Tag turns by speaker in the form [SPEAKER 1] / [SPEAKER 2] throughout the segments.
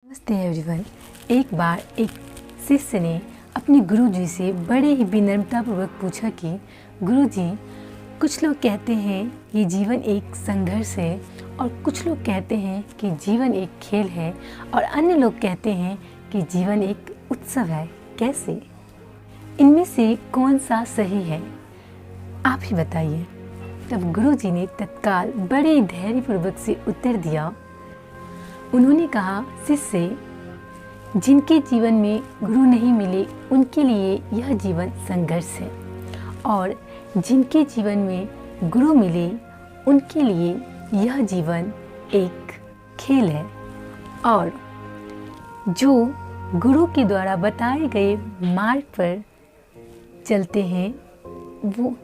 [SPEAKER 1] नमस्ते एवरीवन। एक बार एक शिष्य ने अपने गुरुजी से बड़े ही विनम्रतापूर्वक पूछा कि गुरुजी, कुछ लोग कहते हैं ये जीवन एक संघर्ष है और कुछ लोग कहते हैं कि जीवन एक खेल है और अन्य लोग कहते हैं कि जीवन एक उत्सव है, कैसे? इनमें से कौन सा सही है, आप ही बताइए। तब गुरुजी ने तत्काल बड़े धैर्यपूर्वक से उत्तर दिया। उन्होंने कहा, शिष्य, जिनके जीवन में गुरु नहीं मिले उनके लिए यह जीवन संघर्ष है और जिनके जीवन में गुरु मिले उनके लिए यह जीवन एक खेल है। और जो गुरु के द्वारा बताए गए मार्ग पर चलते हैं वो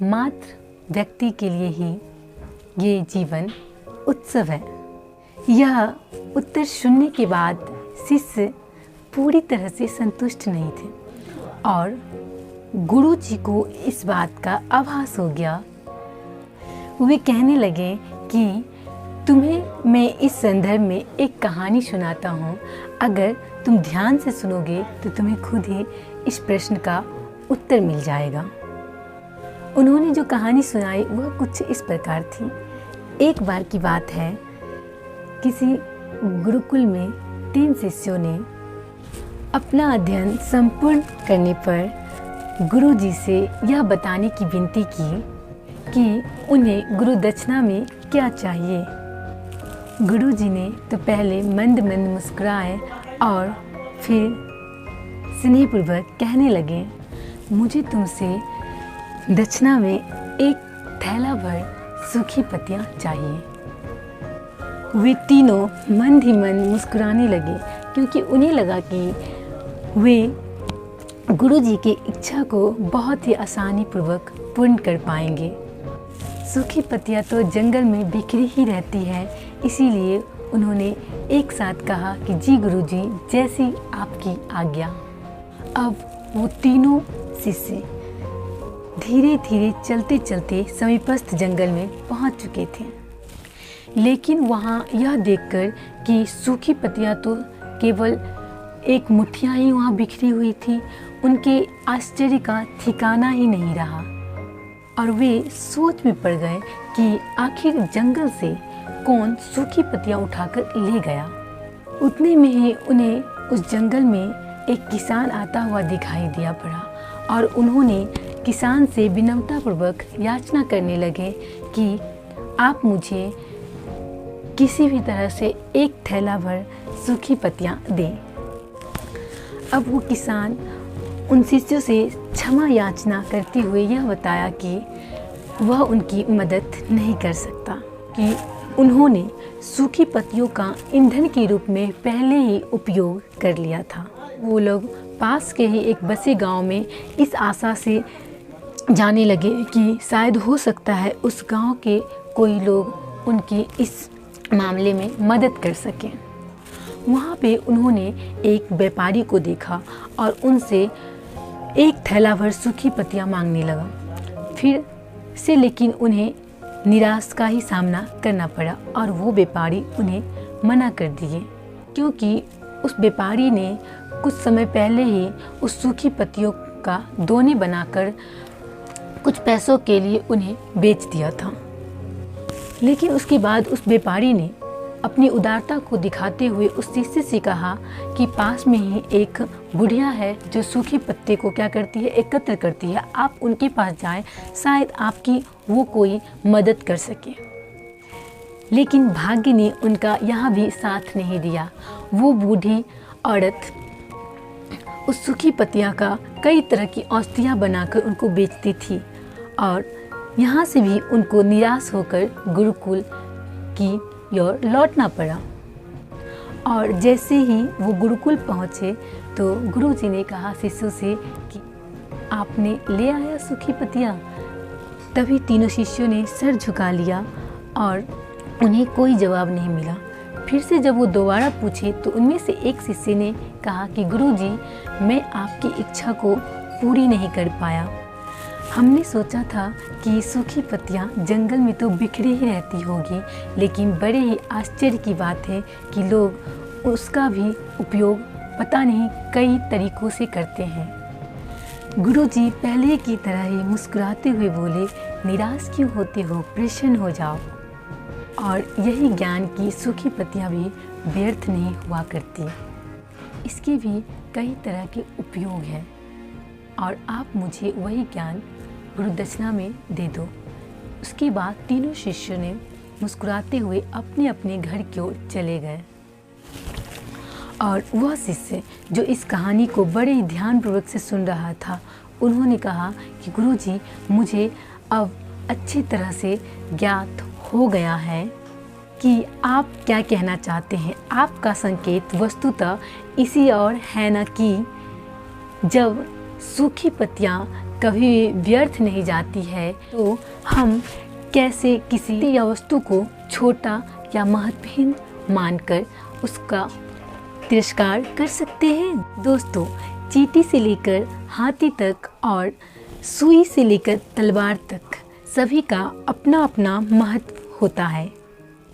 [SPEAKER 1] मात्र व्यक्ति के लिए ही ये जीवन उत्सव है। यह उत्तर सुनने के बाद शिष्य पूरी तरह से संतुष्ट नहीं थे और गुरु जी को इस बात का आभास हो गया। वे कहने लगे कि तुम्हें मैं इस संदर्भ में एक कहानी सुनाता हूँ। अगर तुम ध्यान से सुनोगे तो तुम्हें खुद ही इस प्रश्न का उत्तर मिल जाएगा। उन्होंने जो कहानी सुनाई वह कुछ इस प्रकार थी। एक बार की बात है, किसी गुरुकुल में 3 शिष्यों ने अपना अध्ययन संपूर्ण करने पर गुरुजी से यह बताने की विनती की कि उन्हें गुरु दक्षिणा में क्या चाहिए। गुरुजी ने तो पहले मंद मंद मुस्कुराए और फिर स्नेहपूर्वक कहने लगे, मुझे तुमसे दक्षिणा में एक थैला भर सूखी पत्तियां चाहिए। वे तीनों मंद ही मंद मुस्कुराने लगे क्योंकि उन्हें लगा कि वे गुरुजी की इच्छा को बहुत ही आसानी पूर्वक पूर्ण कर पाएंगे। सूखी पत्तियां तो जंगल में बिखरी ही रहती है, इसीलिए उन्होंने एक साथ कहा कि जी गुरुजी, जैसी आपकी आज्ञा। अब वो तीनों शिष्य धीरे धीरे चलते चलते समीपस्थ जंगल में पहुंच चुके थे, लेकिन वहाँ यह देखकर कि सूखी पत्तियाँ तो केवल एक मुट्ठियाँ ही वहाँ बिखरी हुई थी, उनके आश्चर्य का ठिकाना ही नहीं रहा और वे सोच में पड़ गए कि आखिर जंगल से कौन सूखी पत्तियाँ उठाकर ले गया। उतने में ही उन्हें उस जंगल में एक किसान आता हुआ दिखाई दिया पड़ा और उन्होंने किसान से विनम्रतापूर्वक याचना करने लगे कि आप मुझे किसी भी तरह से एक थैला भर सूखी पत्तियां दें। अब वो किसान उन शिष्यों से क्षमा याचना करते हुए यह बताया कि वह उनकी मदद नहीं कर सकता, कि उन्होंने सूखी पत्तियों का ईंधन के रूप में पहले ही उपयोग कर लिया था। वो लोग पास के ही एक बसे गांव में इस आशा से जाने लगे कि शायद हो सकता है उस गांव के कोई लोग उनकी इस मामले में मदद कर सकें। वहाँ पे उन्होंने एक व्यापारी को देखा और उनसे एक थैला भर सूखी पत्तियाँ मांगने लगा। फिर से लेकिन उन्हें निराश का ही सामना करना पड़ा और वो व्यापारी उन्हें मना कर दिए, क्योंकि उस व्यापारी ने कुछ समय पहले ही उस सूखी पत्तियों का दोने बनाकर कुछ पैसों के लिए उन्हें बेच दिया था। लेकिन उसके बाद उस व्यापारी ने अपनी उदारता को दिखाते हुए उस शिष्य से कहा कि पास में ही एक बुढ़िया है जो सूखी पत्ते को क्या करती है, एकत्र करती है, आप उनके पास जाएं, शायद आपकी वो कोई मदद कर सके। लेकिन भाग्य ने उनका यहाँ भी साथ नहीं दिया। वो बूढ़ी औरत उस सूखी पत्तियाँ का कई तरह की औषधियाँ बनाकर उनको बेचती थी और यहाँ से भी उनको निराश होकर गुरुकुल की ओर लौटना पड़ा। और जैसे ही वो गुरुकुल पहुँचे तो गुरुजी ने कहा शिष्यों से कि आपने ले आया सूखी पत्तियाँ। तभी तीनों शिष्यों ने सर झुका लिया और उन्हें कोई जवाब नहीं मिला। फिर से जब वो दोबारा पूछे तो उनमें से एक शिष्य ने कहा कि गुरुजी, मैं आपकी इच्छा को पूरी नहीं कर पाया। हमने सोचा था कि सूखी पत्तियाँ जंगल में तो बिखरी ही रहती होगी, लेकिन बड़े ही आश्चर्य की बात है कि लोग उसका भी उपयोग पता नहीं कई तरीकों से करते हैं। गुरुजी पहले की तरह ही मुस्कुराते हुए बोले, निराश क्यों होते हो, प्रसन्न हो जाओ। और यही ज्ञान की सूखी पत्तियाँ भी व्यर्थ नहीं हुआ करती। इसके भी कई तरह के उपयोग हैं और आप मुझे वही ज्ञान गुरुदक्षिणा में दे दो। उसके बाद तीनों शिष्यों ने मुस्कुराते हुए अपने अपने घर की ओर चले गए। और वह शिष्य जो इस कहानी को बड़े ही ध्यानपूर्वक से सुन रहा था, उन्होंने कहा कि गुरुजी, मुझे अब अच्छी तरह से ज्ञात हो गया है कि आप क्या कहना चाहते हैं। आपका संकेत वस्तुतः इसी ओर है न कि जब सूखी पत्तियाँ कभी व्यर्थ नहीं जाती है तो हम कैसे किसी या वस्तु को छोटा या महत्वहीन मानकर उसका तिरस्कार कर सकते हैं। दोस्तों, चींटी से लेकर हाथी तक और सुई से लेकर तलवार तक सभी का अपना अपना महत्व होता है।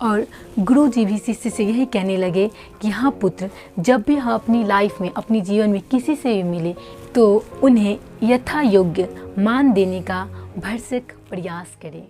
[SPEAKER 1] और गुरुजी भी शिष्य से यही कहने लगे कि हाँ पुत्र, जब भी हम अपनी लाइफ में, अपनी जीवन में किसी से भी मिले तो उन्हें यथा योग्य मान देने का भरसक प्रयास करें।